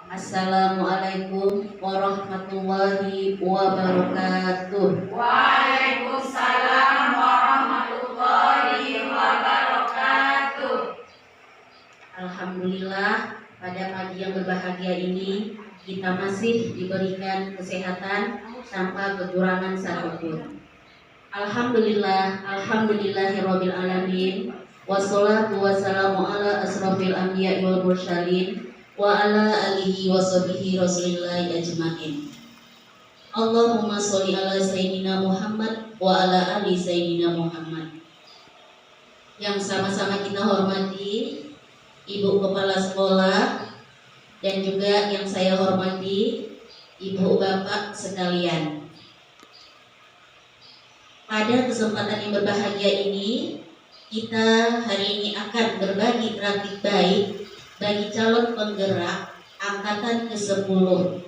Assalamualaikum warahmatullahi wabarakatuh. Waalaikumsalam warahmatullahi wabarakatuh. Alhamdulillah, pada pagi yang berbahagia ini kita masih diberikan kesehatan tanpa kekurangan satupun. Alhamdulillah, alhamdulillahirabbil alamin. Wassalatu wassalamu ala asrofil anbiya'i wal mursalin wa ala alihi wa sahbihi rasulillahi ajmain. Allahumma sholli ala sayyidina Muhammad wa ala ali sayyidina Muhammad. Yang sama-sama kita hormati Ibu Kepala Sekolah dan juga yang saya hormati Ibu Bapak sekalian. Pada kesempatan yang berbahagia ini, kita hari ini akan berbagi praktik baik bagi calon penggerak angkatan ke-10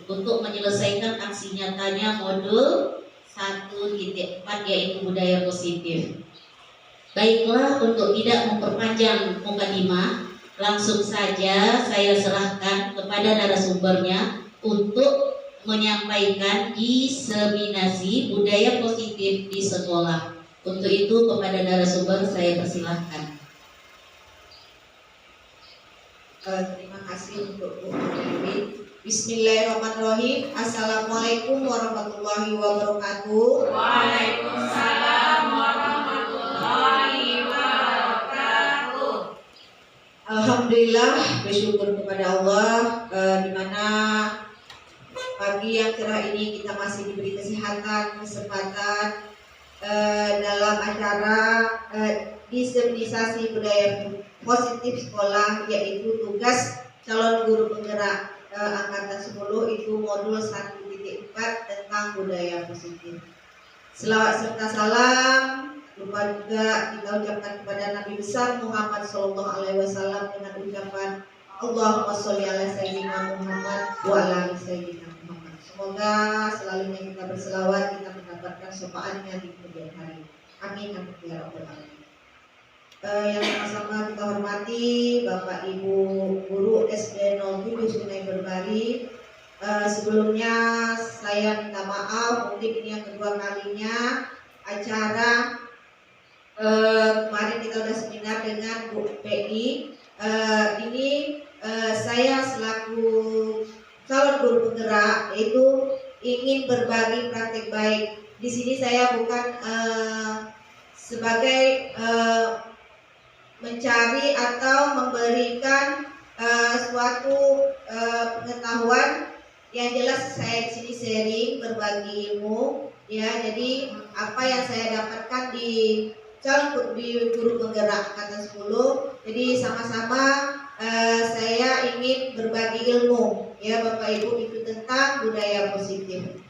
untuk menyelesaikan aksi nyatanya modul 1.4 yaitu budaya positif. Baiklah, untuk tidak memperpanjang mukadimah, langsung saja saya serahkan kepada narasumbernya untuk menyampaikan diseminasi budaya positif di sekolah. Untuk itu kepada narasumber saya persilahkan. Terima kasih untuk Bu Dewi. Bismillahirrahmanirrahim. Assalamualaikum warahmatullahi wabarakatuh. Waalaikumsalam warahmatullahi wabarakatuh. Alhamdulillah, bersyukur kepada Allah di mana pagi yang cerah ini kita masih diberi kesehatan, kesempatan dalam acara diseminisasi budaya positif sekolah, yaitu tugas calon guru penggerak angkatan 10 itu modul 1.4 tentang budaya positif. Selawat serta salam lupa juga kita ucapkan kepada Nabi besar Muhammad SAW dengan ucapan Allahumma sholli ala sayyidina Muhammad wa ala ali sayyidina Muhammad. Semoga selalunya kita berselawat, kita mendapatkan syafaatnya di kemudian hari. Amin amin ya rabbal alamin. Yang sama-sama kita hormati Bapak Ibu Guru SD 07 Sungai Berbari. Sebelumnya saya minta maaf, mungkin ini yang kedua kalinya acara kemarin kita udah seminar dengan Bu PI. Ini saya selaku calon guru penggerak itu ingin berbagi praktik baik. Di sini saya bukan sebagai mencari atau memberikan suatu pengetahuan. Yang jelas saya di sini sharing, berbagi ilmu, ya. Jadi apa yang saya dapatkan di calon guru penggerak angkatan 10, jadi sama-sama saya ingin berbagi ilmu, ya Bapak Ibu, itu tentang budaya positif.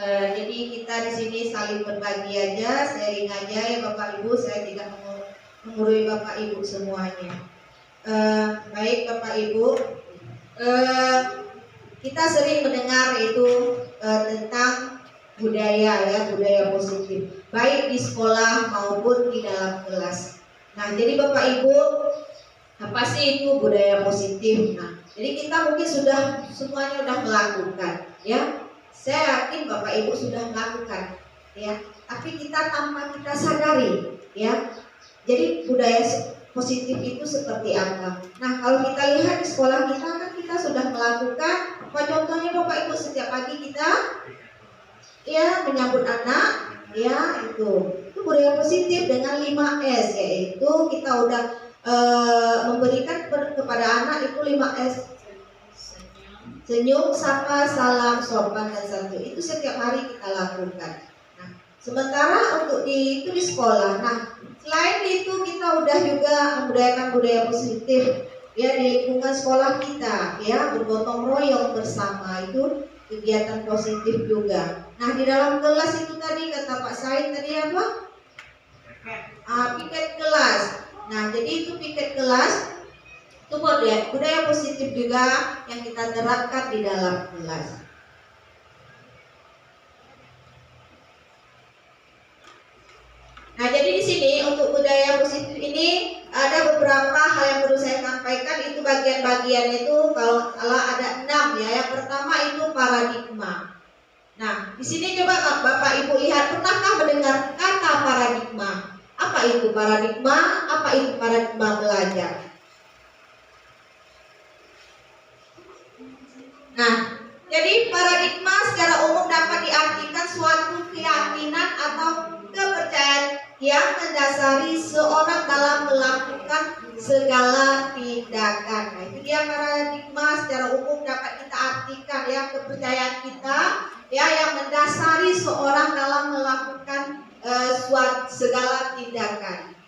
Jadi kita di sini saling berbagi aja, sharing aja ya Bapak Ibu. Saya tidak menggurui Bapak Ibu semuanya. Baik Bapak Ibu, kita sering mendengar itu tentang budaya, ya, budaya positif, baik di sekolah maupun di dalam kelas. Nah, jadi Bapak Ibu, apa sih itu budaya positif? Nah, jadi kita mungkin sudah semuanya sudah melakukan, ya. Saya yakin Bapak Ibu sudah melakukan, ya. Tapi kita tanpa kita sadari, ya. Jadi budaya positif itu seperti apa? Nah, kalau kita lihat di sekolah kita kan kita sudah melakukan. Apa contohnya Bapak Ibu? Setiap pagi kita ya menyambut anak, ya itu budaya positif dengan 5S, yaitu kita udah memberikan kepada anak itu 5S: senyum, sapa, salam, sopan, dan santun. Itu setiap hari kita lakukan. Nah, sementara untuk itu di sekolah. Nah, selain itu kita udah juga membudayakan budaya positif, ya, di lingkungan sekolah kita, ya, bergotong royong bersama, itu kegiatan positif juga. Nah, di dalam kelas itu tadi kata Pak Said tadi apa? Piket kelas. Nah, jadi itu piket kelas itu budaya positif juga yang kita terapkan di dalam kelas. Nah, jadi di sini untuk budaya positif ini ada beberapa hal yang perlu saya sampaikan. Itu bagian-bagiannya itu kalau salah ada 6 ya. Yang pertama itu paradigma. Nah, di sini coba Bapak Ibu lihat, pernahkah mendengar kata paradigma? Apa itu paradigma? Apa itu paradigma belajar? Nah, jadi paradigma secara umum dapat diartikan suatu keyakinan atau kepercayaan yang mendasari seorang dalam melakukan segala tindakan. Nah, itu dia paradigma secara umum dapat kita artikan ya, kepercayaan kita ya yang mendasari seorang dalam melakukan segala tindakan.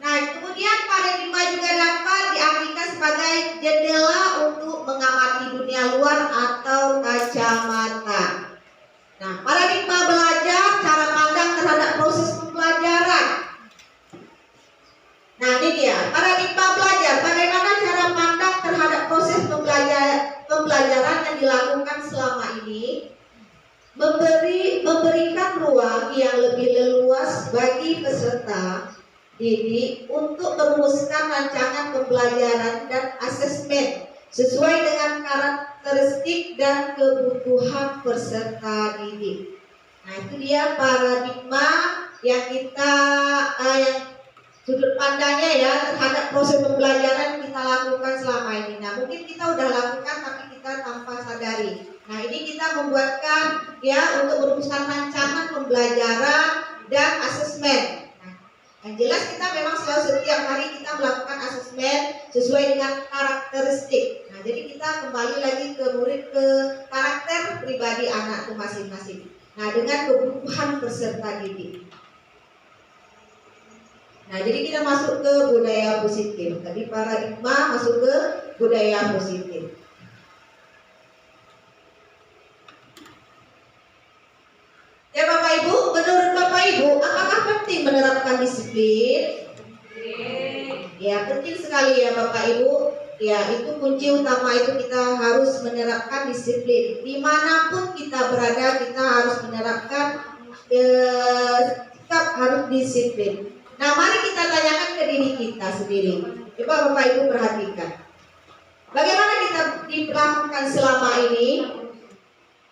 Nah, kemudian paradigma juga dapat diartikan sebagai jendela untuk mengamati dunia luar atau kacamata. Nah, paradigma belajar cara pandang terhadap proses pembelajaran. Nah, ini dia paradigma belajar. Bagaimana cara pandang terhadap proses pembelajaran yang dilakukan selama ini, memberikan ruang yang lebih leluas bagi peserta didik untuk merumuskan rancangan pembelajaran dan asesmen sesuai dengan karakteristik dan kebutuhan peserta didik. Nah, itu dia paradigma yang kita yang sudut pandangnya ya terhadap proses pembelajaran kita lakukan selama ini. Nah, mungkin kita udah lakukan tapi kita tanpa sadari. Nah, ini kita membuatkan ya untuk merumuskan rancangan pembelajaran dan asesmen. Yang jelas kita memang selalu setiap hari kita melakukan asesmen sesuai dengan karakteristik. Nah, jadi kita kembali lagi ke karakter pribadi anak itu masing-masing. Nah, dengan kebutuhan peserta didik. Nah, jadi kita masuk ke budaya positif. Tadi paradigma masuk ke budaya positif. Ya Bapak Ibu, menurut Bapak Ibu, apakah penting menerapkan disiplin? Ya, penting sekali ya Bapak Ibu. Ya, itu kunci utama itu kita harus menerapkan disiplin. Dimanapun kita berada, kita harus menerapkan sikap harus disiplin. Nah, mari kita tanyakan ke diri kita sendiri. Coba Bapak Ibu perhatikan. Bagaimana kita diperlakukan selama ini?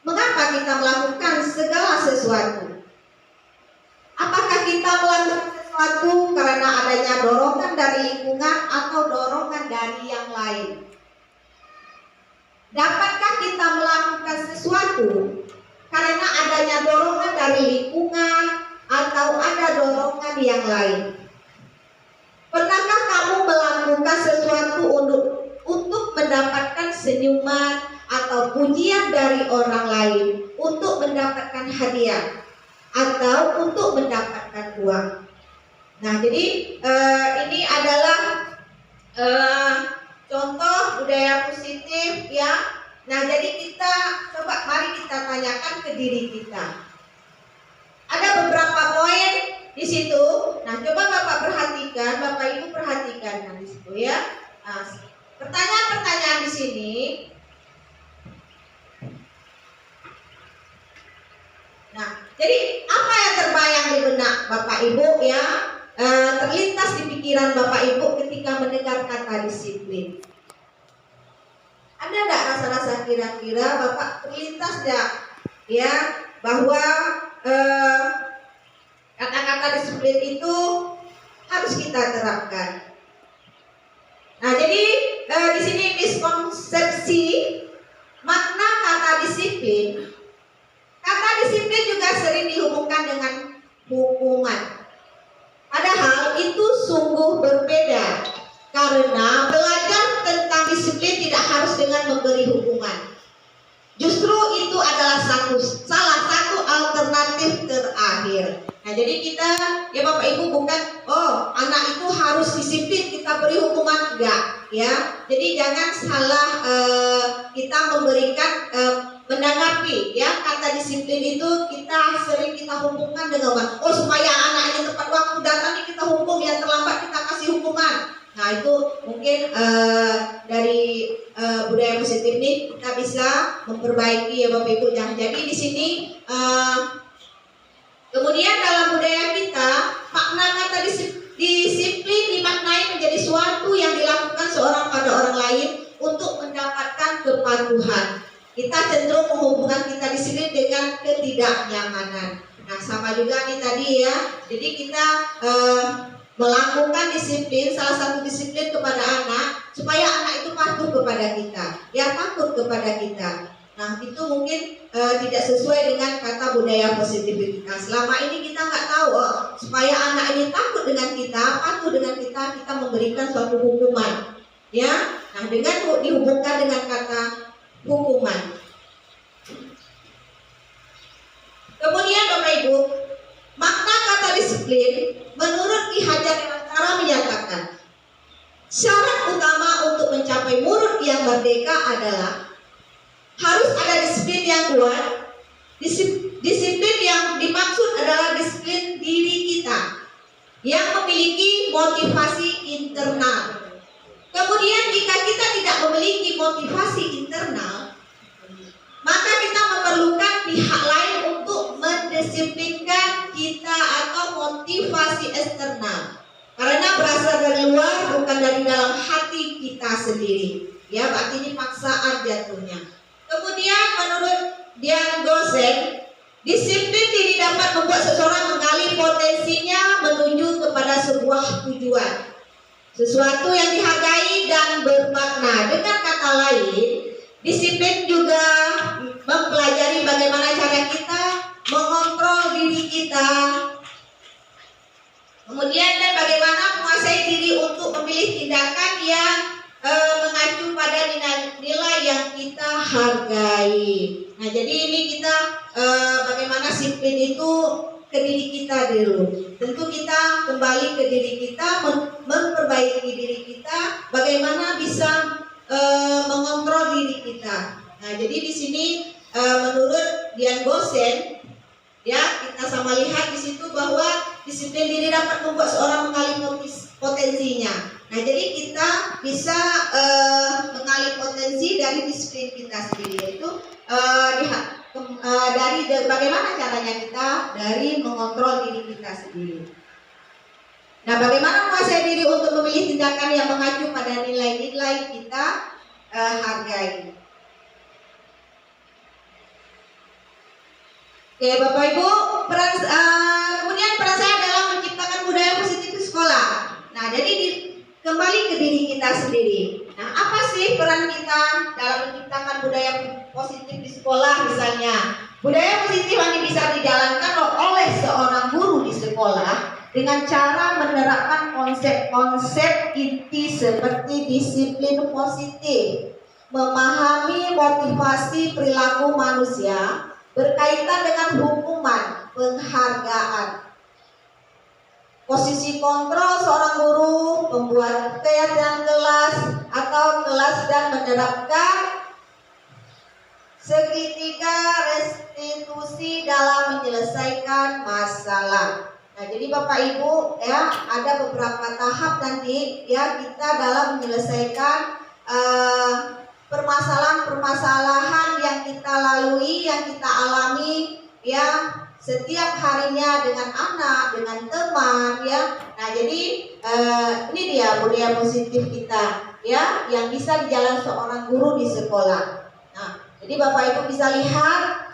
Mengapa kita melakukan segala sesuatu? Apakah kita melakukan sesuatu karena adanya dorongan dari lingkungan atau dorongan dari yang lain? Dapatkah kita melakukan sesuatu karena adanya dorongan dari lingkungan atau ada dorongan yang lain? Pernahkah kamu melakukan sesuatu untuk mendapatkan senyuman atau pujian dari orang lain, untuk mendapatkan hadiah atau untuk mendapatkan uang? Nah, jadi ini adalah contoh budaya positif ya. Nah, jadi kita coba mari kita tanyakan ke diri kita. Ada beberapa poin di situ. Nah, coba Bapak perhatikan, Bapak Ibu perhatikan di situ ya. Nah, pertanyaan-pertanyaan di sini. Nah, jadi apa yang terbayang di benak Bapak Ibu ya, terlintas di pikiran Bapak Ibu ketika mendengar kata disiplin? Ada enggak rasa-rasa kira-kira Bapak terlintas enggak ya bahwa kata-kata disiplin itu harus kita terapkan? Nah, jadi di sini miskonsepsi makna kata disiplin. Kata disiplin juga sering dihubungkan dengan hukuman. Padahal itu sungguh berbeda. Karena belajar tentang disiplin tidak harus dengan memberi hukuman. Justru itu adalah salah satu alternatif terakhir. Nah, jadi kita ya Bapak Ibu bukan anak itu harus disiplin kita beri hukuman, enggak ya. Jadi jangan salah kita memberikan menanggapi ya kata disiplin itu kita hubungkan dengan supaya anaknya tepat waktu datang kita hukum, yang terlambat kita kasih hukuman. Nah, itu mungkin dari budaya positif ini kita bisa memperbaiki ya Bapak Ibu. Jadi di sini kemudian dalam budaya kita makna kata disiplin seorang pada orang lain untuk mendapatkan kepatuhan. Kita cenderung menghubungkan kita disiplin dengan ketidaknyamanan. Nah, sama juga nih tadi ya. Jadi kita melakukan disiplin, salah satu disiplin kepada anak supaya anak itu patuh kepada kita, ya takut kepada kita. Nah, itu mungkin tidak sesuai dengan kata budaya positivitas. Selama ini kita nggak tahu supaya anak ini takut dengan kita, patuh dengan kita memberikan suatu hukuman, ya. Nah, dengan dihubungkan dengan kata hukuman. Kemudian Bapak Ibu, makna kata disiplin menurut Ki Hajar Dewantara menyatakan syarat utama untuk mencapai murid yang merdeka adalah harus ada disiplin yang kuat. Disiplin yang dimaksud adalah disiplin diri kita yang memiliki motivasi internal. Kemudian jika kita tidak memiliki motivasi internal, maka kita memerlukan pihak lain untuk mendisiplinkan kita atau motivasi eksternal. Karena berasal dari luar, bukan dari dalam hati kita sendiri. Ya, berarti ini paksaan jatuhnya. Kemudian menurut Dian Gosen, disiplin diri dapat membuat seseorang mengalih potensinya menuju kepada sebuah tujuan, sesuatu yang dihargai dan bermakna. Dengan kata lain, disiplin juga mempelajari bagaimana cara kita mengontrol diri kita, kemudian dan bagaimana menguasai diri untuk memilih tindakan yang mengacu pada nilai yang kita hargai. Nah, jadi ini kita bagaimana disiplin itu ke diri kita dulu. Tentu kita kembali ke diri kita, memperbaiki diri kita, bagaimana bisa mengontrol diri kita. Nah, jadi di sini menurut Dian Gosen, ya, kita sama lihat di situ bahwa disiplin diri dapat membuat seorang mengalih potensinya. Nah, jadi kita bisa mengalih potensi dari disiplin kita sendiri, yaitu dari bagaimana caranya kita dari mengontrol diri kita sendiri. Nah, bagaimana menguasai diri untuk memilih tindakan yang mengacu pada nilai-nilai kita hargai. Oke, Bapak Ibu, kemudian peran saya dalam menciptakan budaya positif di sekolah. Nah, jadi kembali ke diri kita sendiri. Nah, apa sih peran kita dalam menciptakan budaya positif di sekolah misalnya? Budaya positif hanya bisa dijalankan oleh seorang guru di sekolah dengan cara menerapkan konsep-konsep inti seperti disiplin positif, memahami motivasi perilaku manusia berkaitan dengan hukuman, penghargaan, posisi kontrol seorang guru, membuat kegiatan kelas atau kelas dan menerapkan segitiga restitusi dalam menyelesaikan masalah. Nah, jadi Bapak Ibu, ya, ada beberapa tahap nanti ya kita dalam menyelesaikan permasalahan-permasalahan yang kita lalui, yang kita alami, ya, setiap harinya dengan anak, dengan teman, ya. Nah, jadi ini dia budaya positif kita, ya, yang bisa dijalankan seorang guru di sekolah. Nah, jadi Bapak Ibu bisa lihat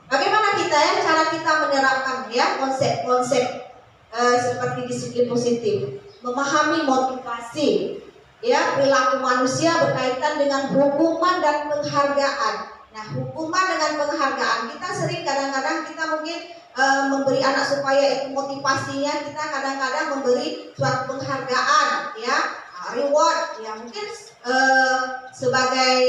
bagaimana kita ya cara kita menerapkan ya konsep-konsep seperti disiplin positif, memahami motivasi, ya, perilaku manusia berkaitan dengan hukuman dan penghargaan. Nah, hukuman dengan penghargaan, kita sering kadang-kadang kita mungkin memberi anak supaya itu motivasinya, kita kadang-kadang memberi suatu penghargaan, ya, reward, ya, mungkin sebagai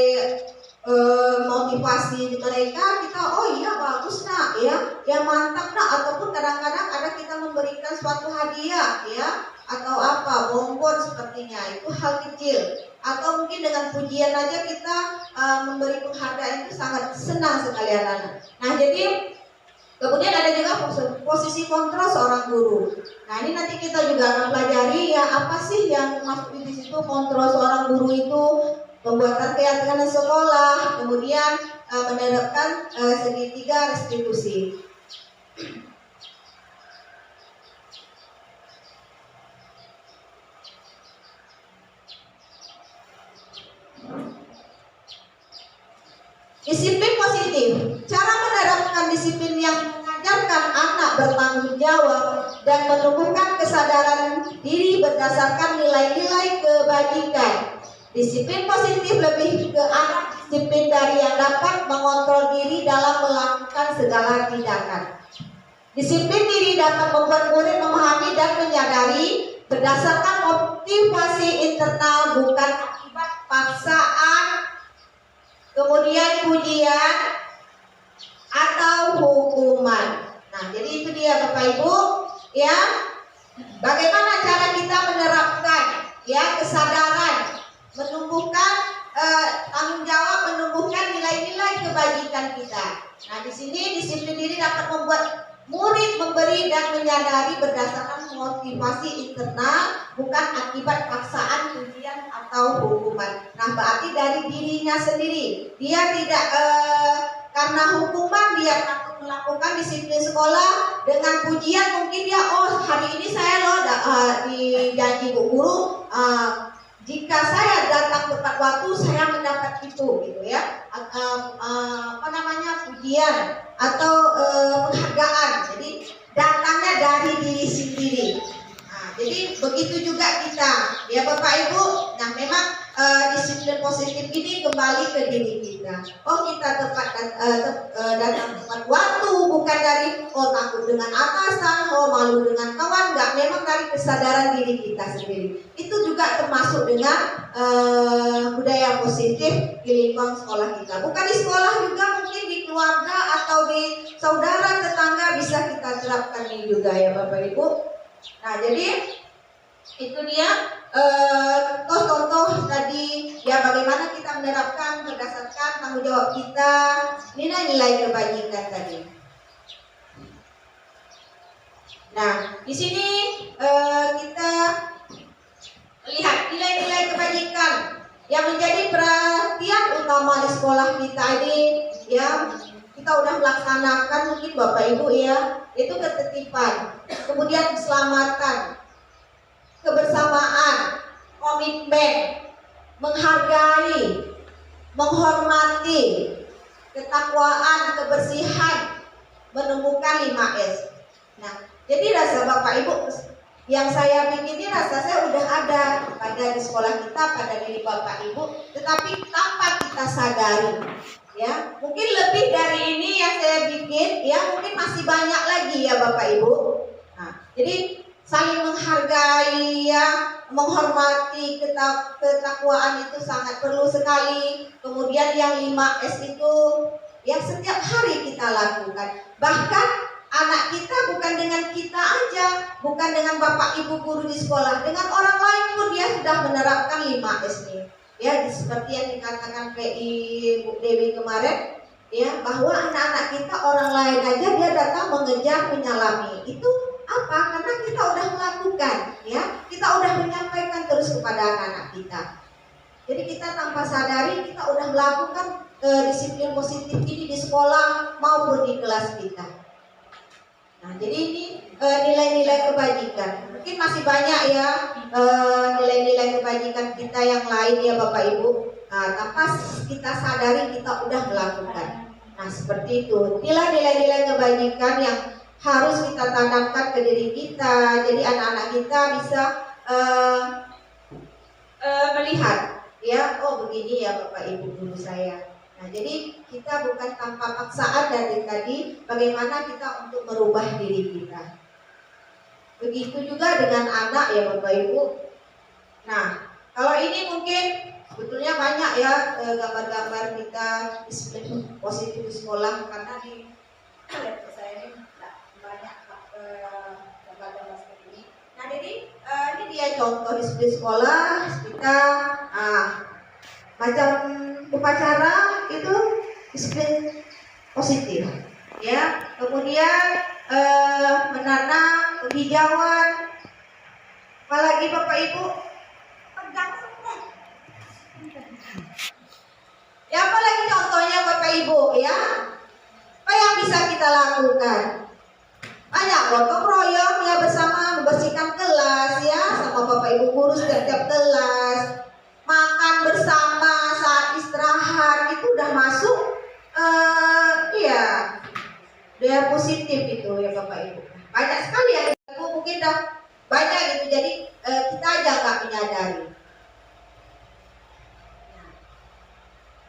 motivasi mereka, kita oh iya bagus nak, ya mantap nak, ataupun kadang-kadang ada kita memberikan suatu hadiah, ya, atau apa, bonbon sepertinya, itu hal kecil. Atau mungkin dengan pujian aja kita memberi penghargaan, itu sangat senang sekali anak-anak. Nah, jadi kemudian ada juga posisi kontrol seorang guru. Nah, ini nanti kita juga akan pelajari ya apa sih yang masuk di situ kontrol seorang guru itu, pembuatan kegiatan sekolah, kemudian menerapkan segitiga restitusi. bertanggung jawab, dan menumbuhkan kesadaran diri berdasarkan nilai-nilai kebajikan. Disiplin positif lebih ke arah disiplin dari yang dapat mengontrol diri dalam melakukan segala tindakan. Disiplin diri dapat membuat murid memahami dan menyadari berdasarkan motivasi internal, bukan akibat paksaan, kemudian pujian atau hukuman. Nah, jadi itu dia Bapak Ibu, ya. Bagaimana cara kita menerapkan ya kesadaran, menumbuhkan tanggung jawab, menumbuhkan nilai-nilai kebajikan kita. Nah, di sini disiplin diri dapat membuat murid memberi dan menyadari berdasarkan motivasi internal, bukan akibat paksaan, pujian atau hukuman. Nah, berarti dari dirinya sendiri. Dia tidak karena hukuman dia takut melakukan disiplin sekolah. Dengan pujian mungkin dia, oh hari ini saya loh dijanji Bu Guru, jika saya datang tepat waktu saya mendapat itu, gitu ya. Pujian atau penghargaan. Jadi datangnya dari diri sendiri. Nah, jadi begitu juga kita, ya Bapak Ibu. Nah, memang disiplin positif ini kembali ke diri kita. Oh, kita datang tepat waktu, bukan dari takut dengan atasan, malu dengan kawan, enggak. Memang dari kesadaran diri kita sendiri. Itu juga termasuk dengan budaya positif di lingkungan sekolah kita. Bukan di sekolah juga, mungkin di keluarga atau di saudara tetangga bisa kita terapkan ini juga ya Bapak Ibu. Nah, jadi itu dia contoh tadi ya, bagaimana kita menerapkan berdasarkan tanggung jawab kita, nilai-nilai kebajikan tadi. Nah, di sini kita lihat nilai-nilai kebajikan yang menjadi perhatian utama di sekolah kita ini, ya. Kita udah melaksanakan mungkin Bapak Ibu ya, itu ketertiban, kemudian keselamatan, kebersamaan, komitmen, menghargai, menghormati, ketakwaan, kebersihan, menumbuhkan 5S. Nah, jadi rasa Bapak Ibu yang saya bikin ini rasa saya udah ada pada di sekolah kita, pada diri Bapak Ibu, tetapi tanpa kita sadari. Ya, mungkin lebih dari ini yang saya bikin, ya mungkin masih banyak lagi ya Bapak Ibu. Nah, jadi saling menghargai, ya, menghormati, ketakwaan itu sangat perlu sekali. Kemudian yang 5S itu yang setiap hari kita lakukan. Bahkan anak kita bukan dengan kita aja, bukan dengan Bapak Ibu guru di sekolah, dengan orang lain pun dia sudah menerapkan 5S ini. Ya, seperti yang dikatakan PI Bu Dewi kemarin, ya, bahwa anak-anak kita orang lain aja dia datang mengejar, menyalami. Itu apa? Karena kita udah melakukan, ya, kita udah menyampaikan terus kepada anak-anak kita. Jadi kita tanpa sadari kita udah melakukan disiplin positif ini di sekolah maupun di kelas kita. Nah, jadi ini nilai-nilai kebajikan. Mungkin masih banyak ya nilai-nilai kebajikan kita yang lain ya Bapak Ibu. Nah, tanpa kita sadari kita udah melakukan. Nah, seperti itu. Inilah nilai-nilai kebajikan yang harus kita tanamkan ke diri kita. Jadi anak-anak kita bisa melihat, ya, oh begini ya Bapak Ibu guru saya. Nah, jadi kita bukan tanpa paksaan dari tadi, bagaimana kita untuk merubah diri kita. Begitu juga dengan anak ya Bapak Ibu. Nah, kalau ini mungkin sebetulnya banyak ya gambar-gambar kita disiplin positif di sekolah, karena di laptop saya ini banyak gambar-gambar seperti ini. Nah, jadi ini dia contoh disiplin sekolah kita. Macam upacara itu disiplin positif, ya. Kemudian menanam penghijauan, apalagi Bapak Ibu pegang semua. Ya, apalagi contohnya Bapak Ibu, ya. Apa yang bisa kita lakukan? Banyak gotong royong ya, bersama membersihkan kelas ya, sama Bapak Ibu guru setiap kelas. Makan bersama saat istirahat itu udah masuk budaya positif itu ya Bapak Ibu. Banyak sekali yang Ibu mungkin dah banyak gitu, jadi kita aja nggak menyadari.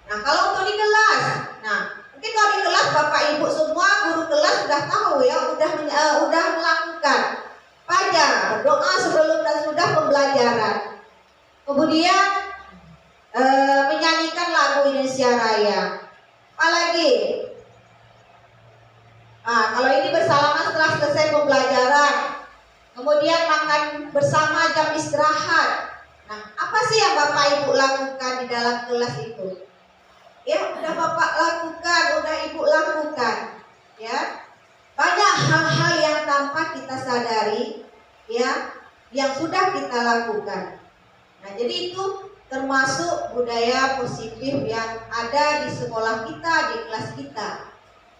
Nah kalau untuk di kelas, nah mungkin kalau di kelas Bapak Ibu semua guru kelas sudah tahu ya, udah melakukan fajar, berdoa sebelum dan sudah pembelajaran. Kemudian menyanyikan lagu Indonesia Raya. Apalagi, kalau ini bersalaman setelah selesai pembelajaran. Kemudian makan bersama jam istirahat. Nah, apa sih yang Bapak Ibu lakukan di dalam kelas itu? Ya, udah Bapak lakukan, udah Ibu lakukan. Ya, banyak hal-hal yang tanpa kita sadari, ya, yang sudah kita lakukan. Nah, jadi itu termasuk budaya positif yang ada di sekolah kita, di kelas kita.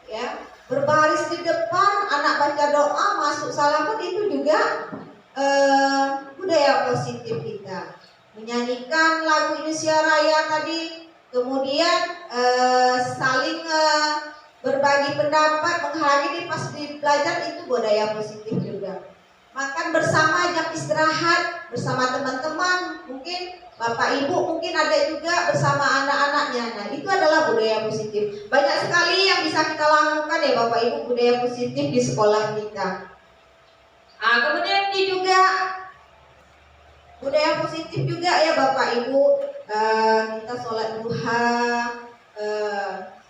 Ya, berbaris di depan, anak baca doa, masuk salaman itu juga budaya positif kita. Menyanyikan lagu Indonesia Raya tadi, kemudian saling berbagi pendapat, menghargai pas di belajar itu budaya positif juga. Makan bersama jam istirahat bersama teman-teman, mungkin Bapak Ibu mungkin ada juga bersama anak-anaknya. Nah itu adalah budaya positif. Banyak sekali yang bisa kita lakukan ya Bapak Ibu, budaya positif di sekolah kita. Kemudian ini juga budaya positif juga ya Bapak Ibu, kita sholat duha,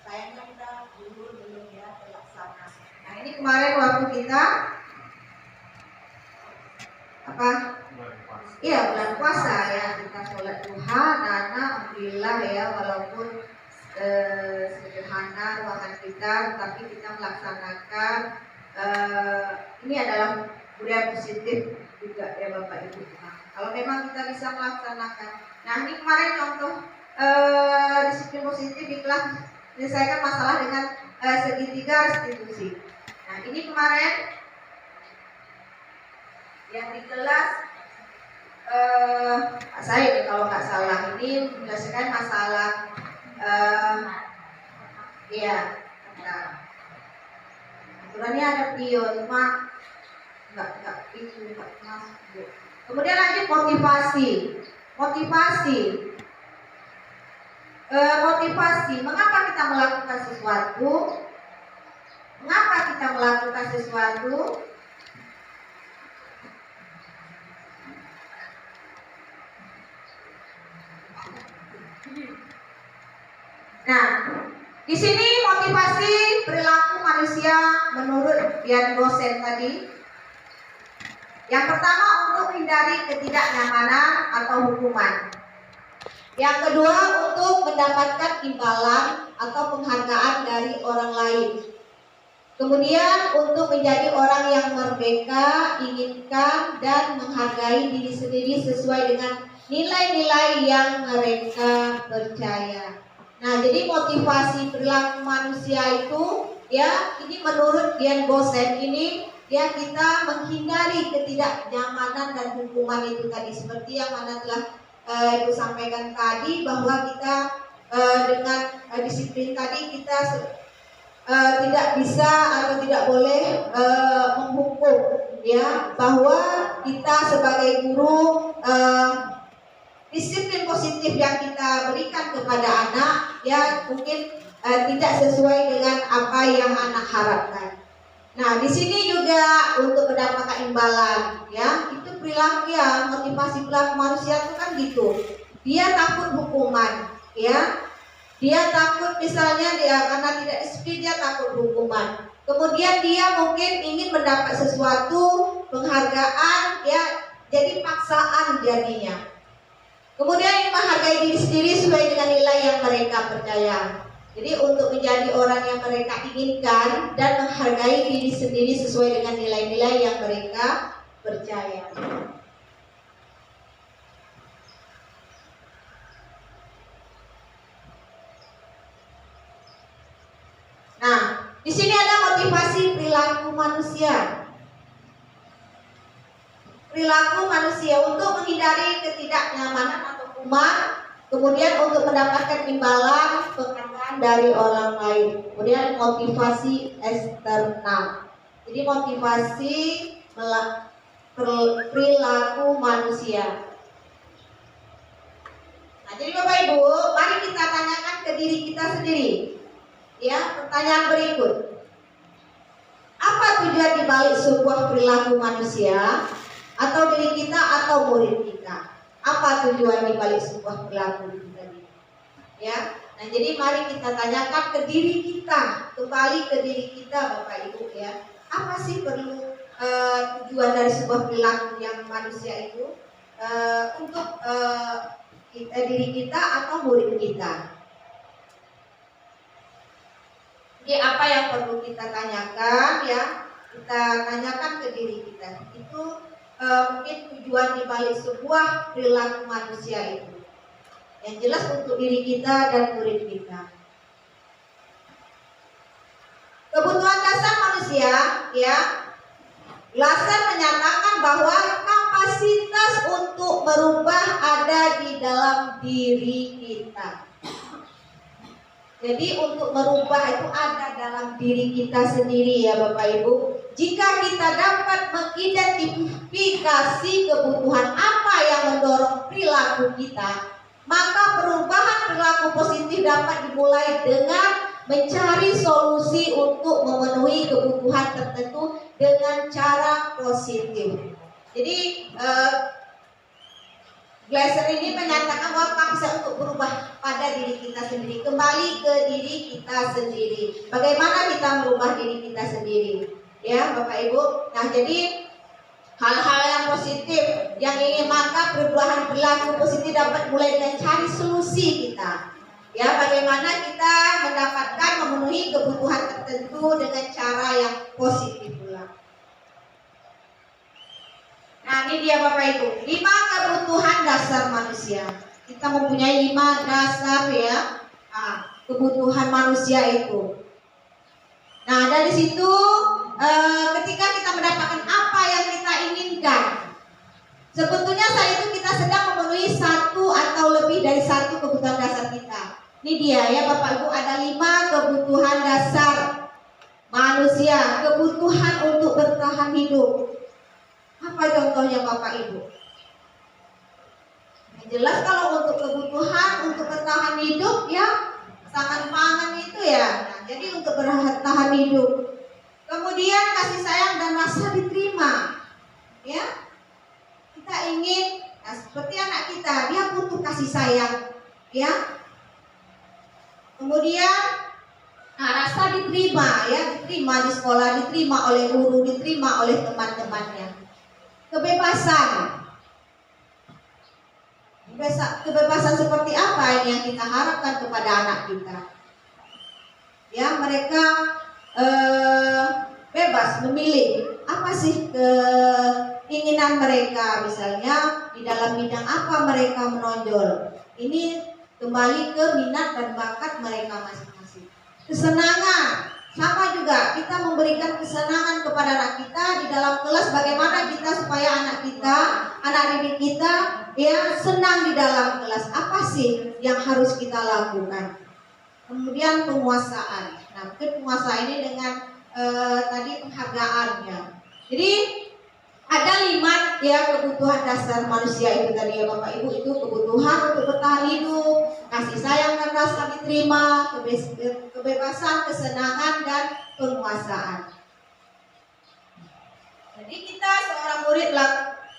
sayangnya udah belum ya terlaksana. Nah ini kemarin waktu kita Iya bulan puasa ya, kita sholat duha, nana, alhamdulillah ya, walaupun sederhana ruangan kita, tapi kita melaksanakan ini adalah budaya positif juga ya Bapak Ibu. Nah, kalau memang kita bisa melaksanakan, nah ini kemarin contoh disiplin positif di kelas menyelesaikan masalah dengan segitiga restitusi. Nah ini kemarin yang di kelas saya nih kalau nggak salah ini menyelesaikan masalah aturannya ada Pio cuma nggak masuk. Kemudian lanjut motivasi. Mengapa kita melakukan sesuatu? Nah, di sini motivasi perilaku manusia menurut Dian dosen tadi. Yang pertama untuk menghindari ketidaknyamanan atau hukuman. Yang kedua untuk mendapatkan imbalan atau penghargaan dari orang lain. Kemudian untuk menjadi orang yang merdeka, inginkan dan menghargai diri sendiri sesuai dengan nilai-nilai yang mereka percaya. Nah, jadi motivasi perilaku manusia itu ya, ini menurut Dian Bosen ini ya, kita menghindari ketidaknyamanan dan hukuman itu tadi, seperti yang mana telah Ibu sampaikan tadi, bahwa kita dengan disiplin tadi kita tidak bisa atau tidak boleh menghukum ya, bahwa kita sebagai guru disiplin positif yang kita berikan kepada anak ya mungkin tidak sesuai dengan apa yang anak harapkan. Nah, di sini juga untuk mendapatkan imbalan ya, itu perilaku ya, motivasi perilaku manusia itu kan gitu. Dia takut hukuman ya. Dia takut misalnya dia karena tidak disiplin, dia takut hukuman. Kemudian dia mungkin ingin mendapat sesuatu penghargaan ya, jadi paksaan jadinya. Kemudian menghargai diri sendiri sesuai dengan nilai yang mereka percaya. Jadi untuk menjadi orang yang mereka inginkan dan menghargai diri sendiri sesuai dengan nilai-nilai yang mereka percaya. Nah, di sini ada motivasi perilaku manusia. Perilaku manusia untuk menghindari ketidaknyamanan atau hukuman Kemudian untuk mendapatkan imbalan penghargaan dari orang lain. Kemudian motivasi eksternal. Jadi motivasi perilaku manusia. Nah, jadi Bapak Ibu, mari kita tanyakan ke diri kita sendiri. Ya, pertanyaan berikut. Apa tujuan dibalik sebuah perilaku manusia, atau diri kita atau murid kita? Apa tujuan dibalik sebuah perilaku kita ini? Ya, nah jadi mari kita tanyakan ke diri kita, kembali ke diri kita, Bapak Ibu ya. Apa sih perlu tujuan dari sebuah perilaku yang manusia itu untuk diri kita atau murid kita? Jadi apa yang perlu kita tanyakan ya? Kita tanyakan ke diri kita. Itu mungkin tujuan dibalik sebuah perilaku manusia itu. Yang jelas untuk diri kita dan murid kita. Kebutuhan dasar manusia, ya, Glaser menyatakan bahwa kapasitas untuk merubah ada di dalam diri kita. Jadi untuk merubah itu ada dalam diri kita sendiri ya Bapak Ibu. Jika kita dapat mengidentifikasi kebutuhan apa yang mendorong perilaku kita, maka perubahan perilaku positif dapat dimulai dengan mencari solusi untuk memenuhi kebutuhan tertentu dengan cara positif. Jadi Glaser ini menyatakan bahwa kapasitas untuk berubah pada diri kita sendiri, kembali ke diri kita sendiri. Bagaimana kita merubah diri kita sendiri, ya Bapak Ibu. Nah jadi hal-hal yang positif yang ingin, maka perubahan perilaku positif dapat mulai dengan cari solusi kita. Ya, bagaimana kita mendapatkan memenuhi kebutuhan tertentu dengan cara yang positif pula. Nah, ini dia Bapak Ibu, 5 kebutuhan dasar manusia. Kita mempunyai 5 dasar ya, kebutuhan manusia itu. Nah, dari situ ketika kita mendapatkan apa yang kita inginkan, sebetulnya saat itu kita sedang memenuhi 1 atau lebih dari 1 kebutuhan dasar kita. Ini dia ya Bapak Ibu, ada 5 kebutuhan dasar manusia, kebutuhan untuk bertahan hidup. Apa contohnya Bapak Ibu? Yang jelas kalau untuk kebutuhan untuk bertahan hidup ya, sangat pangan itu ya. Nah, jadi untuk bertahan hidup. Kemudian kasih sayang dan rasa diterima. Ya. Kita ingin, nah, seperti anak kita, dia butuh kasih sayang, ya. Kemudian rasa diterima, ya, diterima di sekolah, diterima oleh guru, diterima oleh teman-temannya. Kebebasan. Kebebasan seperti apa ini yang kita harapkan kepada anak kita? Ya, mereka bebas memilih apa sih keinginan mereka, misalnya di dalam bidang apa mereka menonjol. Ini kembali ke minat dan bakat mereka masing-masing. Kesenangan, sama juga kita memberikan kesenangan kepada anak kita di dalam kelas. Bagaimana kita supaya anak kita, anak didik kita ya senang di dalam kelas. Apa sih yang harus kita lakukan? Kemudian penguasaan. Nah, penguasaan ini dengan tadi penghargaannya. Jadi ada 5 ya kebutuhan dasar manusia itu tadi ya Bapak Ibu, itu kebutuhan untuk bertahan hidup, kasih sayang dan rasa diterima, kebebasan, kesenangan dan penguasaan. Jadi kita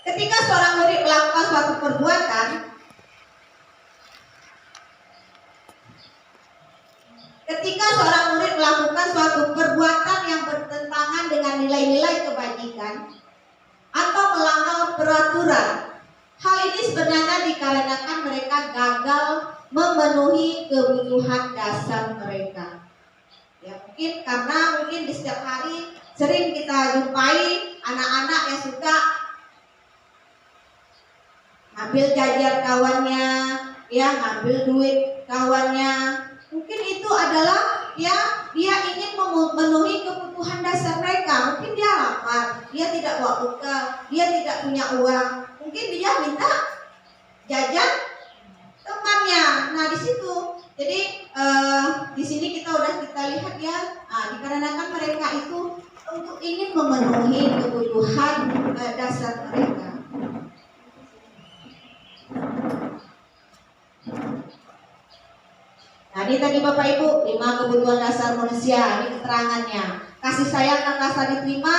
ketika seorang murid melakukan suatu perbuatan, yang bertentangan dengan nilai-nilai kebajikan atau melanggar peraturan, hal ini sebenarnya dikarenakan mereka gagal memenuhi kebutuhan dasar mereka. Ya, mungkin di setiap hari sering kita jumpai anak-anak yang suka ngambil jajan kawannya, ya, ngambil duit kawannya. Mungkin itu adalah ya dia ingin memenuhi kebutuhan dasar mereka. Mungkin dia lapar, dia tidak bawa bekal, dia tidak punya uang. Mungkin dia minta jajan temannya kesenangannya. Nah di situ, jadi di sini kita lihat ya, dikarenakan mereka itu untuk ingin memenuhi kebutuhan dasar mereka. Nah ini tadi Bapak Ibu 5 kebutuhan dasar manusia, ini keterangannya. Kasih sayang dan rasa diterima.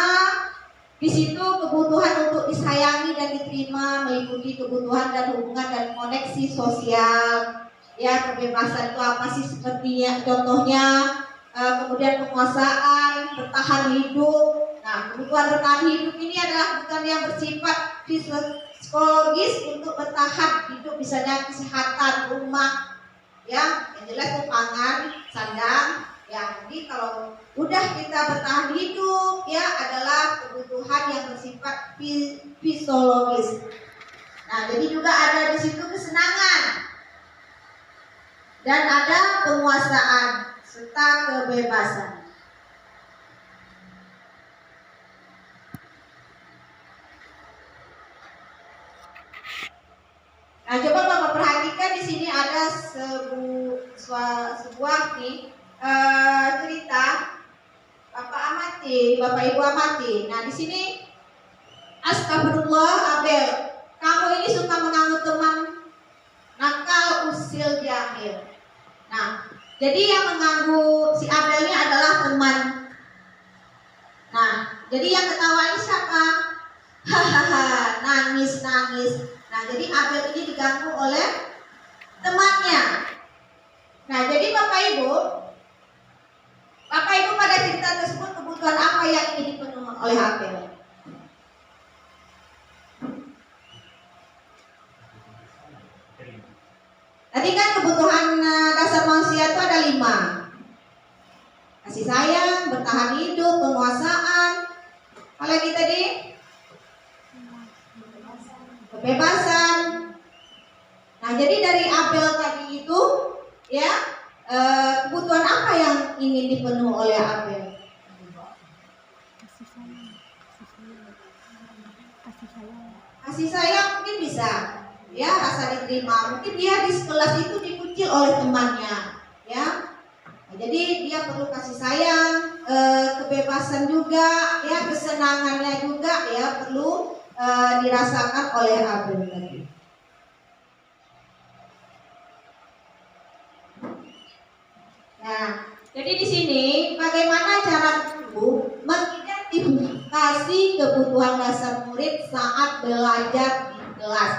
Di situ kebutuhan untuk disayangi dan diterima meliputi kebutuhan dan hubungan dan koneksi sosial. Ya, kebebasan itu apa sih sepertinya? Contohnya, kemudian penguasaan, bertahan hidup. Nah, kebutuhan bertahan hidup ini adalah kebutuhan yang bersifat psikologis untuk bertahan hidup, misalnya kesehatan, rumah, ya, yang jelas itu pangan, sandang. Ya, jadi kalau udah kita bertahan hidup, ya adalah kebutuhan yang bersifat fisiologis. Nah, jadi juga ada di situ kesenangan dan ada penguasaan serta kebebasan. Nah, coba Bapak perhatikan di sini ada sebuah nih cerita. Bapak Ibu amati. Nah, di sini astagfirullah Abel, kamu ini suka mengganggu teman nakal, usil, jahil. Nah, jadi yang mengganggu si Abel ini adalah teman. Nah, jadi yang ketawa ini siapa? Hahaha, nangis. Nah, jadi Abel ini diganggu oleh temannya. Nah, jadi Bapak Ibu pada cerita tersebut kebutuhan apa yang ingin dipenuhi oleh Abel? Tadi kan kebutuhan dasar manusia itu ada 5. Kasih sayang, bertahan hidup, penguasaan. Apalagi tadi? Kebebasan. Nah, jadi dari Abel tadi itu, ya, kebutuhan apa yang ingin dipenuhi oleh Abel? Kasih sayang mungkin bisa, ya, rasa diterima. Mungkin dia di kelas itu dikucil oleh temannya, ya. Nah, jadi dia perlu kasih sayang, kebebasan juga, ya, kesenangannya juga, ya, perlu dirasakan oleh Abel tadi. Nah, jadi di sini bagaimana cara guru mengidentifikasi kebutuhan dasar murid saat belajar di kelas.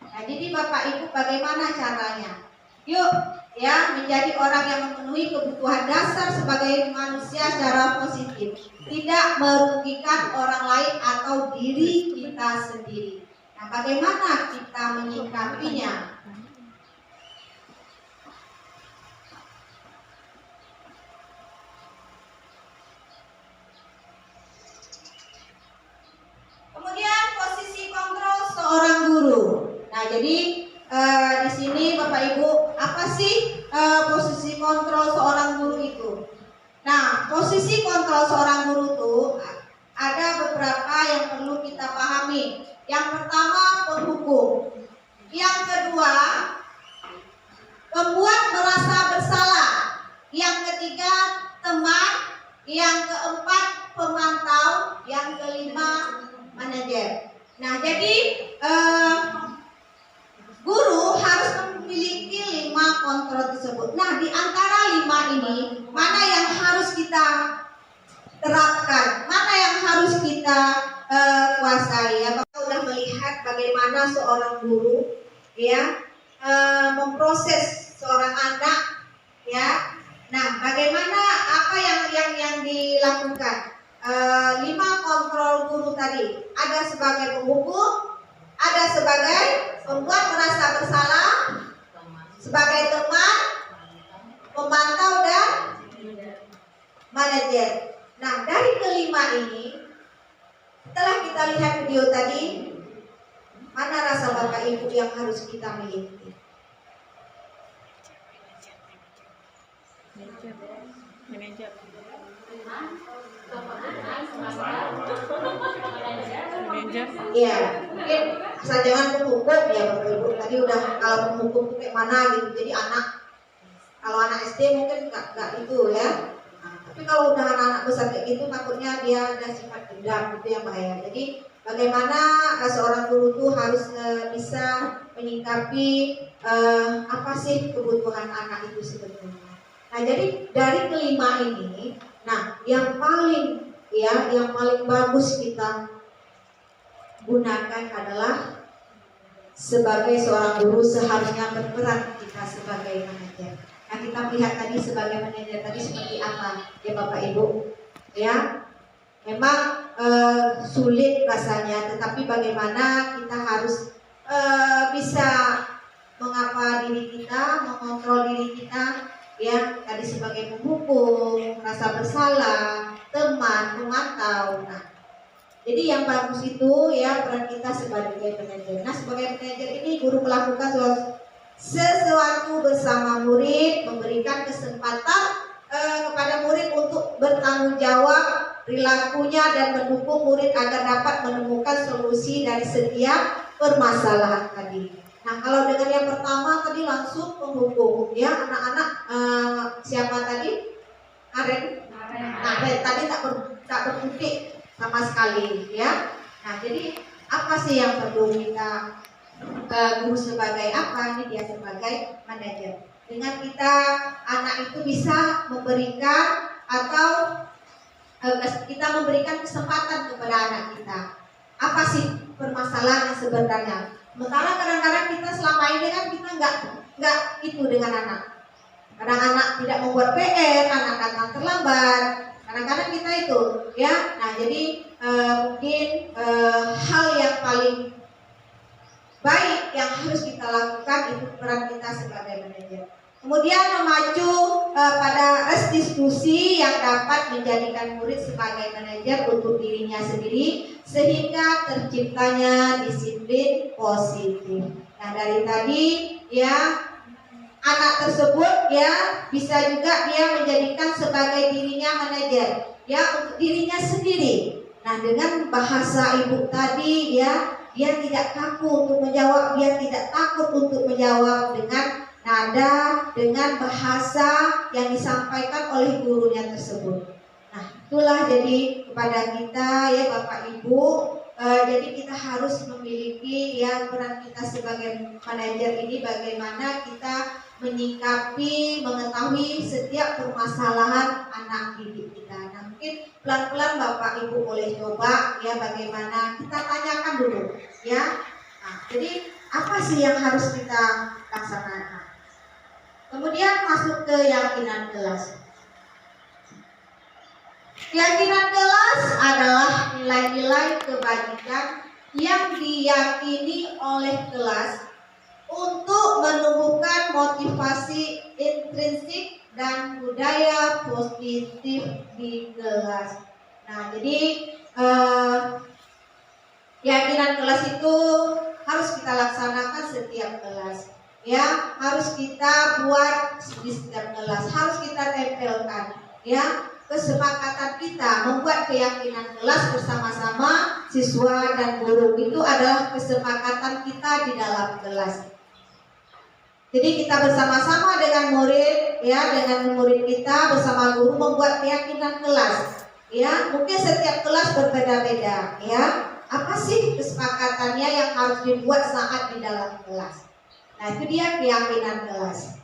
Nah, jadi Bapak Ibu bagaimana caranya? Yuk, ya, menjadi orang yang memenuhi kebutuhan dasar sebagai manusia secara positif, tidak merugikan orang lain atau diri kita sendiri. Nah, bagaimana kita menyikapinya? Kemudian posisi kontrol seorang guru. Nah, jadi di sini Bapak Ibu, apa sih posisi kontrol seorang guru itu? Nah, posisi kontrol seorang guru itu ada beberapa yang perlu kita pahami. Yang pertama, penghukum. Yang kedua, pembuat merasa bersalah. Yang ketiga, teman. Yang keempat, pemantau. Yang kelima, manajer. Nah, jadi guru harus memiliki 5 kontrol tersebut. Nah, di antara 5 ini, mana yang harus kita terapkan, mana yang harus kita kuasai? Ya, Bapak sudah melihat bagaimana seorang guru, ya, memproses seorang anak, ya. Nah, bagaimana apa yang dilakukan? 5 kontrol guru tadi, ada sebagai penghukum, ada sebagai pembuat merasa bersalah, sebagai teman, pemantau, dan manajer. Nah, dari kelima ini, setelah kita lihat video tadi, mana rasa Bapak Ibu yang harus kita miliki? Manajer. Iya, mungkin asal jangan penghukum ya Bapak Ibu. Tadi udah kalau penghukum itu kayak mana gitu. Jadi kalau anak SD mungkin nggak itu ya. Nah, tapi kalau udah anak-anak besar kayak gitu takutnya dia ada sifat dendam gitu yang bahaya. Jadi bagaimana seorang guru tuh harus bisa menyikapi apa sih kebutuhan anak itu sebenarnya. Nah jadi dari kelima ini, nah yang paling bagus kita gunakan adalah sebagai seorang guru seharusnya berperan kita sebagai manajer. Nah kita lihat tadi sebagai manajer tadi seperti apa ya Bapak Ibu ya. Memang sulit rasanya, tetapi bagaimana kita harus bisa mengapa diri kita, mengontrol diri kita ya, tadi sebagai penghukum, rasa bersalah, teman, pemantau. Nah, jadi yang bagus itu ya peran kita sebagai manajer. Nah, sebagai manajer ini guru melakukan sesuatu bersama murid, memberikan kesempatan kepada murid untuk bertanggung jawab perilakunya dan mendukung murid agar dapat menemukan solusi dari setiap permasalahan tadi. Nah, kalau dengan yang pertama tadi langsung menghukum ya anak-anak siapa tadi? Aren. Nah, tadi tak berbukti sama sekali ya. Nah, jadi apa sih yang perlu kita guru sebagai apa? Ini dia sebagai manajer. Dengan kita anak itu bisa memberikan atau kita memberikan kesempatan kepada anak kita. Apa sih permasalahan yang sebenarnya? Sementara kadang-kadang kita selama ini kan kita nggak itu dengan anak. Kadang anak tidak membuat PR, anak datang terlambat. Kadang-kadang kita itu, ya. Nah jadi mungkin hal yang paling baik yang harus kita lakukan itu peran kita sebagai manajer. Kemudian memacu pada diskusi yang dapat menjadikan murid sebagai manajer untuk dirinya sendiri sehingga terciptanya disiplin positif. Nah dari tadi ya anak tersebut ya bisa juga dia menjadikan sebagai dirinya manajer ya untuk dirinya sendiri. Nah dengan bahasa ibu tadi ya dia tidak kaku untuk menjawab, dia tidak takut untuk menjawab dengan nada, dengan bahasa yang disampaikan oleh gurunya tersebut. Nah itulah jadi kepada kita ya Bapak Ibu, jadi kita harus memiliki ya peran kita sebagai manajer ini bagaimana kita menyikapi, mengetahui setiap permasalahan anak didik kita. Nah mungkin pelan-pelan Bapak Ibu boleh coba ya bagaimana kita tanyakan dulu ya. Nah, jadi apa sih yang harus kita laksanakan? Kemudian masuk ke keyakinan kelas. Keyakinan kelas adalah nilai-nilai kebajikan yang diyakini oleh kelas untuk menumbuhkan motivasi intrinsik dan budaya positif di kelas. Nah, jadi keyakinan kelas itu harus kita laksanakan setiap kelas. Ya, harus kita buat di setiap kelas, harus kita tempelkan. Ya, kesepakatan kita membuat keyakinan kelas bersama-sama siswa dan guru itu adalah kesepakatan kita di dalam kelas. Jadi kita bersama-sama dengan murid, ya, dengan murid kita bersama guru membuat keyakinan kelas. Ya, mungkin setiap kelas berbeda-beda. Ya, apa sih kesepakatannya yang harus dibuat saat di dalam kelas? Nah itu dia keyakinan kelas.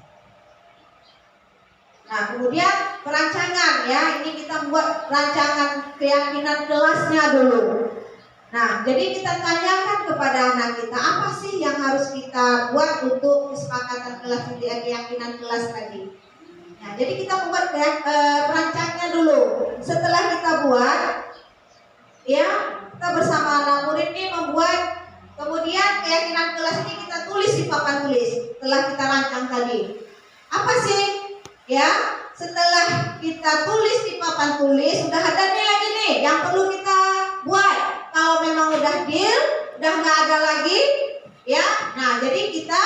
Nah kemudian perancangan ya, ini kita buat rancangan keyakinan kelasnya dulu. Nah jadi kita tanyakan kepada anak kita apa sih yang harus kita buat untuk kesepakatan kelas keyakinan kelas tadi. Nah jadi kita membuat perancangnya dulu. Setelah kita buat ya kita bersama anak murid ini membuat. Kemudian keyakinan kelas ini kita tulis di papan tulis setelah kita rancang tadi. Apa sih? Ya, setelah kita tulis di papan tulis sudah ada nih lagi nih yang perlu kita buat. Kalau memang udah deal, udah nggak ada lagi, ya. Nah, jadi kita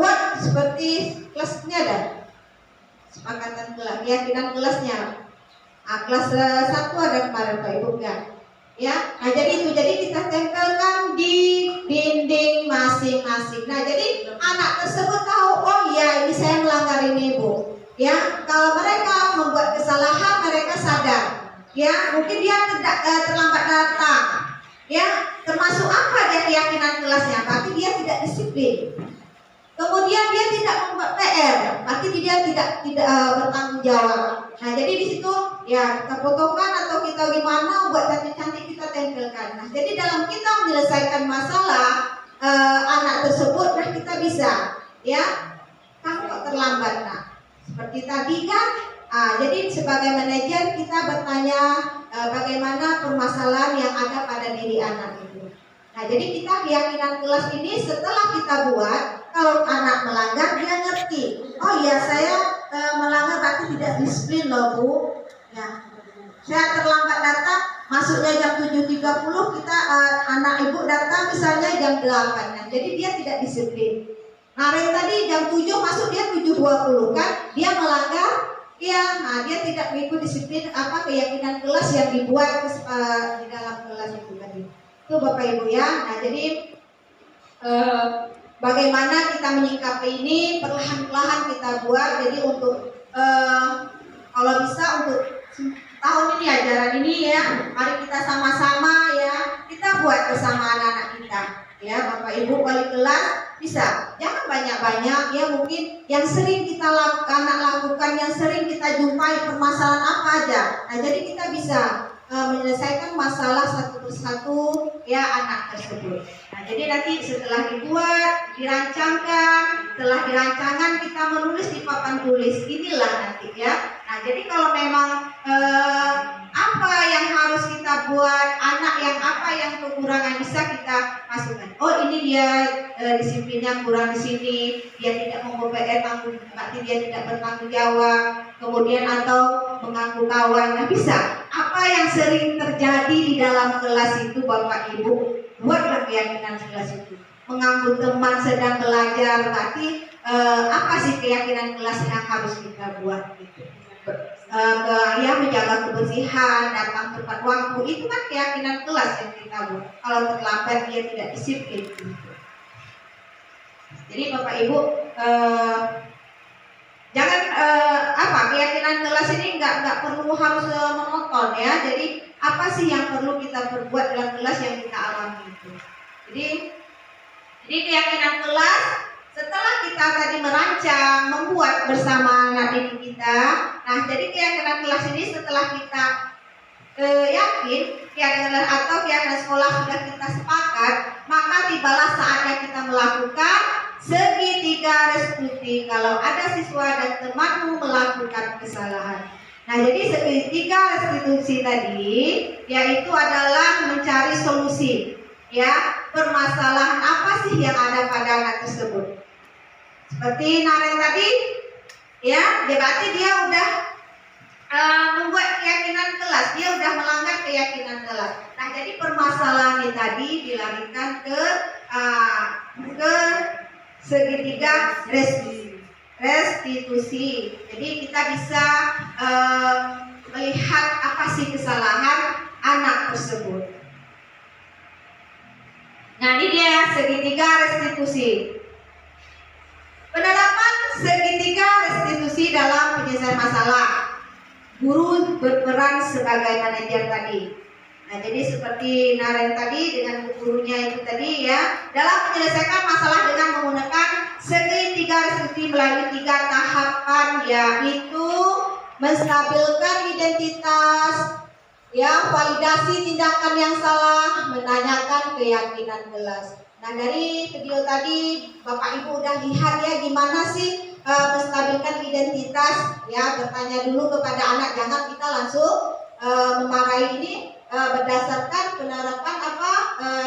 buat seperti kelasnya dan sepakatan kelas, keyakinan kelasnya. Nah, kelas 1 ada kemarin Pak Ibu ya. Ya, nah jadi itu, jadi kita tempelkan di dinding masing-masing. Nah jadi anak tersebut tahu, oh iya ini saya melanggar ini Bu. Ya, kalau mereka membuat kesalahan mereka sadar. Ya, mungkin dia tidak terlambat datang. Ya, termasuk apa dia keyakinan kelasnya? Berarti dia tidak disiplin. Kemudian dia tidak membuat PR, berarti dia tidak bertanggung jawab. Nah jadi di situ ya kita fotokan atau kita gimana buat cantik-cantik kita tempelkan. Nah jadi dalam kita menyelesaikan masalah anak tersebut, nah kita bisa ya, kamu kok terlambat nak, seperti tadi kan. Jadi sebagai manajer kita bertanya bagaimana permasalahan yang ada pada diri anak itu. Nah jadi kita keyakinan kelas ini setelah kita buat, kalau anak melanggar dia ngerti. Oh iya saya melanggar berarti tidak disiplin loh Bu. Ya, saya terlambat datang, masuknya jam 7.30, kita anak ibu datang misalnya jam 8. Nah, jadi dia tidak disiplin. Kemarin tadi jam 7 masuk dia 7.20 kan, dia melanggar. Iya, nah dia tidak mengikuti disiplin apa keyakinan kelas yang dibuat di dalam kelas itu tadi. Itu Bapak Ibu ya. Nah jadi bagaimana kita menyikapi ini, perlahan-lahan kita buat. Jadi untuk kalau bisa untuk tahun ini ajaran ini ya, mari kita sama-sama ya, kita buat bersama anak-anak kita ya, Bapak Ibu wali kelas bisa. Jangan banyak-banyak ya, mungkin yang sering kita lakukan, yang sering kita jumpai permasalahan apa aja. Nah jadi kita bisa menyelesaikan masalah satu persatu ya anak tersebut. Nah jadi nanti setelah dibuat, dirancangkan, setelah dirancangan kita menulis di papan tulis, inilah nanti ya. Nah jadi kalau memang apa yang harus kita buat, anak yang apa yang kekurangan bisa kita masukkan. Oh ini dia disiplinnya kurang di sini, dia tidak mau berarti dia tidak bertanggung jawab, kemudian atau mengganggu kawan. Nah bisa. Apa yang sering terjadi di dalam kelas itu Bapak Ibu, buatlah keyakinan kelas itu. Mengganggu teman sedang belajar, berarti apa sih keyakinan kelas yang harus kita buat gitu. Ya menjaga kebersihan, datang tepat waktu, itu kan keyakinan kelas yang kita buat. Kalau terlambat dia tidak disiplin gitu. Jadi Bapak Ibu jangan keyakinan kelas ini nggak perlu harus menonton ya. Jadi apa sih yang perlu kita perbuat dalam kelas yang kita alami itu. Jadi keyakinan kelas setelah kita tadi merancang, membuat bersama anak didik kita. Nah jadi keyakinan kelas ini setelah kita yakin keyakinan atau keyakinan sekolah sudah kita sepakat, maka tibalah saatnya kita melakukan segitiga restitusi kalau ada siswa dan temanmu melakukan kesalahan. Nah jadi segitiga restitusi tadi yaitu adalah mencari solusi ya, permasalahan apa sih yang ada pada anak tersebut. Seperti Naren tadi ya, berarti dia udah membuat keyakinan kelas, dia udah melanggar keyakinan kelas. Nah jadi permasalahan ini tadi dilarikan ke segitiga restitusi. Jadi kita bisa melihat apa sih kesalahan anak tersebut. Nah ini dia segitiga restitusi. Penerapan segitiga restitusi dalam penyelesaian masalah. Guru berperan sebagai manajer tadi. Nah jadi seperti Naren tadi dengan gurunya itu tadi ya, dalam menyelesaikan masalah dengan menggunakan segitiga restitusi melalui 3 tahapan, yaitu menstabilkan identitas ya, validasi tindakan yang salah, menanyakan keyakinan kelas. Nah dari video tadi Bapak Ibu udah lihat ya gimana sih menstabilkan identitas ya, bertanya dulu kepada anak, jangan kita langsung memarahi ini berdasarkan penerapan apa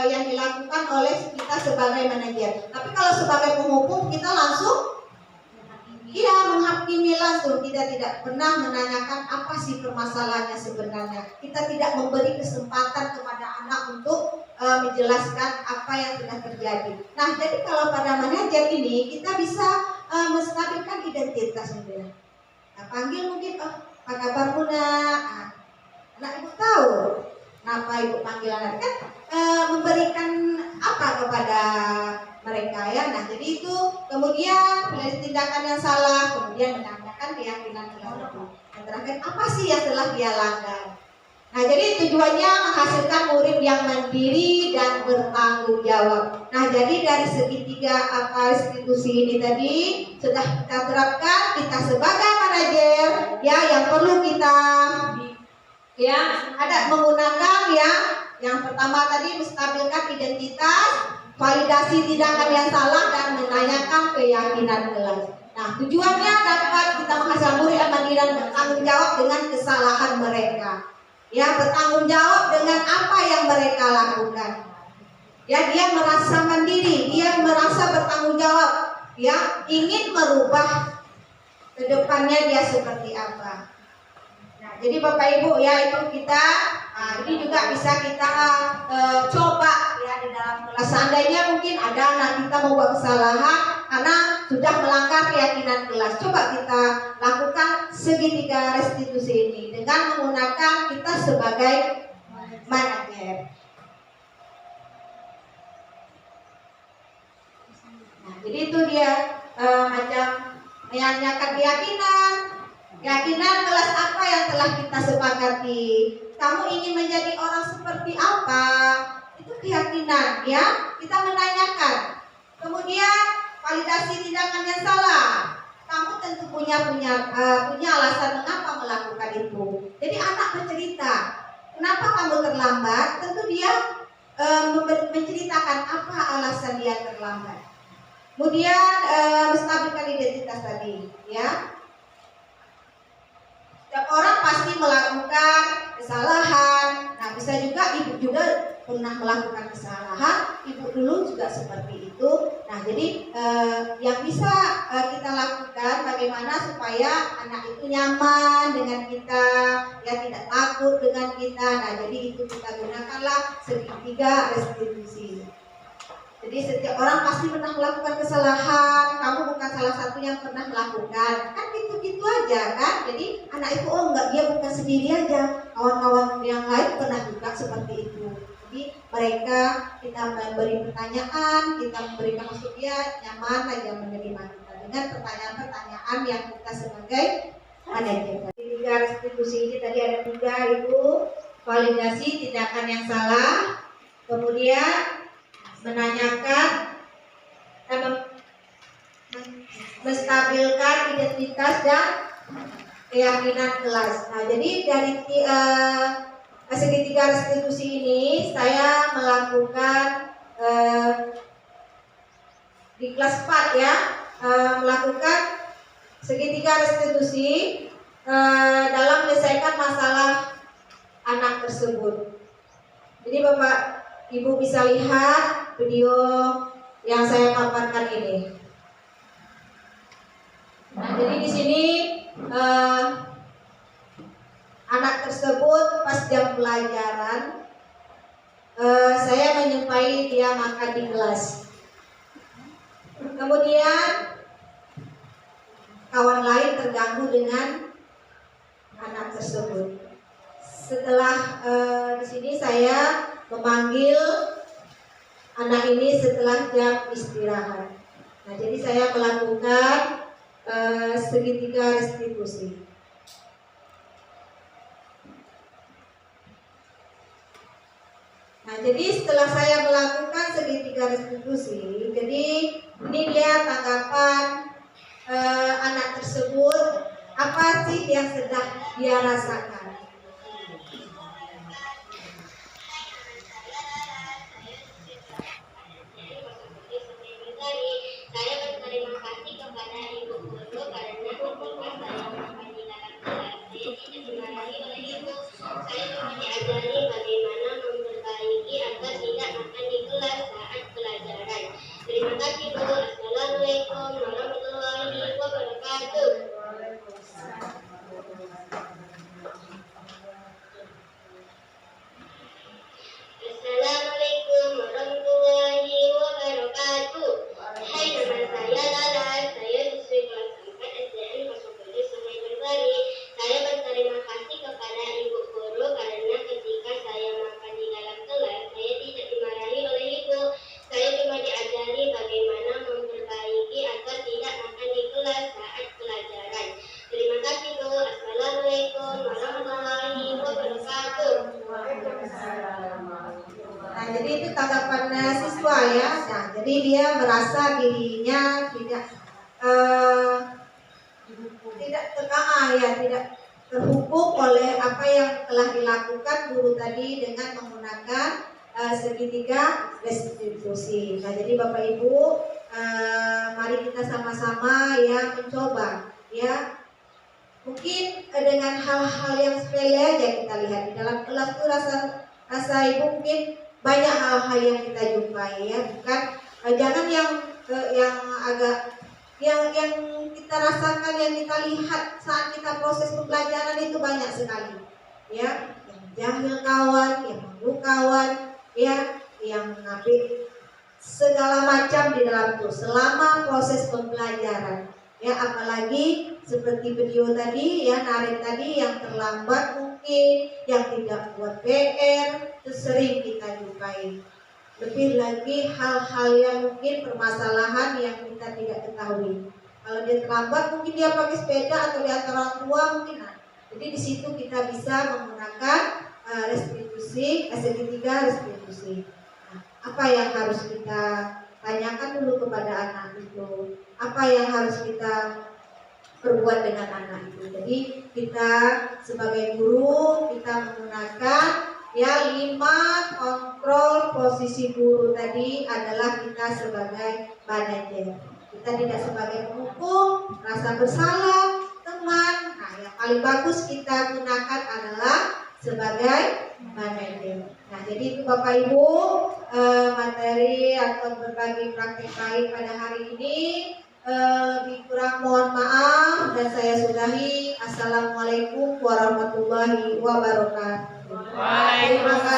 yang dilakukan oleh kita sebagai manajer. Tapi kalau sebagai penghukum kita langsung menghakimi langsung, kita tidak pernah menanyakan apa sih permasalahannya sebenarnya. Kita tidak memberi kesempatan kepada anak untuk menjelaskan apa yang sudah terjadi. Nah, jadi kalau pada manajer ini kita bisa menstabilkan identitas gitu. Nah, panggil mungkin apa kabar Bunda? Anak ibu tahu Kenapa ibu panggil anak? Kan memberikan apa kepada mereka ya. Nah jadi itu kemudian dari tindakan yang salah, kemudian menanyakan keyakinan kelas itu. Yang terakhir, apa sih yang telah dia langgar? Nah jadi tujuannya menghasilkan murid yang mandiri dan bertanggung jawab. Nah jadi dari segitiga institusi ini tadi sudah kita terapkan, kita sebagai manajer ya yang perlu kita ya ada menggunakan ya yang pertama tadi menstabilkan identitas, validasi tindakan yang salah dan menanyakan keyakinan kelas. Nah tujuannya dapat kita menghasilkan murid yang mandiri dan bertanggung jawab dengan kesalahan mereka. Ya bertanggung jawab dengan apa yang mereka lakukan. Ya dia merasa mandiri, dia merasa bertanggung jawab. Ya ingin merubah kedepannya dia seperti apa. Nah jadi Bapak Ibu ya itu kita ini juga bisa kita coba ya di dalam kelas. Seandainya mungkin ada anak kita membuat kesalahan karena sudah melanggar keyakinan kelas. Coba kita lakukan segitiga restitusi ini dengan menggunakan kita sebagai manajer. Nah, jadi itu dia macam menanyakan keyakinan kelas apa yang telah kita sepakati. Kamu ingin menjadi orang seperti apa? Itu keyakinan ya. Kita menanyakan. Kemudian validasi tindakan yang salah. Kamu tentu punya alasan mengapa melakukan itu. Jadi anak bercerita, kenapa kamu terlambat? Tentu dia menceritakan apa alasan dia terlambat. Kemudian menstabilkan identitas tadi, ya. Setiap orang pasti melakukan kesalahan. Nah, bisa juga ibu juga pernah melakukan kesalahan, ibu dulu juga seperti itu. Nah jadi yang bisa kita lakukan bagaimana supaya anak itu nyaman dengan kita, ya tidak takut dengan kita. Nah jadi itu kita gunakanlah segitiga restitusi. Jadi setiap orang pasti pernah melakukan kesalahan, kamu bukan salah satu yang pernah melakukan, kan gitu-gitu aja kan. Jadi anak itu oh enggak, dia bukan sendiri aja, kawan-kawan yang lain pernah juga seperti itu. Jadi mereka kita memberi pertanyaan, kita memberikan maksud dia nyaman aja menerima kita dengan pertanyaan-pertanyaan yang kita sebagai manajer. Tiga restitusi ini tadi ada 3 itu validasi tindakan yang salah, kemudian menanyakan menstabilkan identitas dan keyakinan kelas. Nah jadi dari segitiga restitusi ini saya melakukan di kelas 4 ya, melakukan segitiga restitusi dalam menyelesaikan masalah anak tersebut. Jadi Bapak Ibu bisa lihat video yang saya paparkan ini. Nah jadi di sini anak tersebut pas jam pelajaran saya menyupai dia makan di kelas. Kemudian kawan lain terganggu dengan anak tersebut. Setelah di sini saya memanggil anak ini setelah jam istirahat. Nah jadi saya melakukan segitiga restitusi. Nah, jadi setelah saya melakukan segitiga restitusi, jadi ini dia tanggapan anak tersebut, apa sih yang sedang dia rasakan. Saya berterima kasih kepada Ibu Guru karena memberikan saya pelajaran dimarahi oleh Ibu. Saya juga diajari bagaimana memperbaiki agar tidak makan di kelas saat pelajaran. Terima kasih Bu. Assalamualaikum warahmatullahi wabarakatuh. itu tanggapan siswa ya. Nah, jadi dia merasa dirinya tidak tidak terhubung oleh apa yang telah dilakukan guru tadi dengan menggunakan segitiga restitusi. Nah, jadi Bapak Ibu, mari kita sama-sama ya mencoba ya. Mungkin dengan hal-hal yang sepele aja kita lihat di dalam kelas itu rasa Ibu mungkin banyak hal-hal yang kita jumpai ya, bukan jangan yang agak yang kita rasakan, yang kita lihat saat kita proses pembelajaran itu banyak sekali ya, yang jahil kawan, yang malu kawan ya, yang ngambil segala macam di dalam itu selama proses pembelajaran ya. Apalagi seperti video tadi ya, Narin tadi yang terlambat mungkin, yang tidak buat PR, itu sering kita jumpai. Lebih lagi hal-hal yang mungkin permasalahan yang kita tidak ketahui. Kalau dia terlambat mungkin dia pakai sepeda atau di antara orang tua mungkin. Nah, jadi di situ kita bisa menggunakan restitusi, segitiga restitusi. Nah, apa yang harus kita tanyakan dulu kepada anak itu? Apa yang harus kita perbuat dengan anak itu? Jadi kita sebagai guru kita menggunakan ya 5 kontrol posisi guru tadi adalah kita sebagai manajer. Kita tidak sebagai penghukum, rasa bersalah, teman. Nah, yang paling bagus kita gunakan adalah sebagai manajer. Nah, jadi itu Bapak Ibu materi atau berbagi praktek baik pada hari ini. Lebih kurang mohon maaf dan saya sudahi. Assalamualaikum warahmatullahi wabarakatuh. Waalaikumsalam.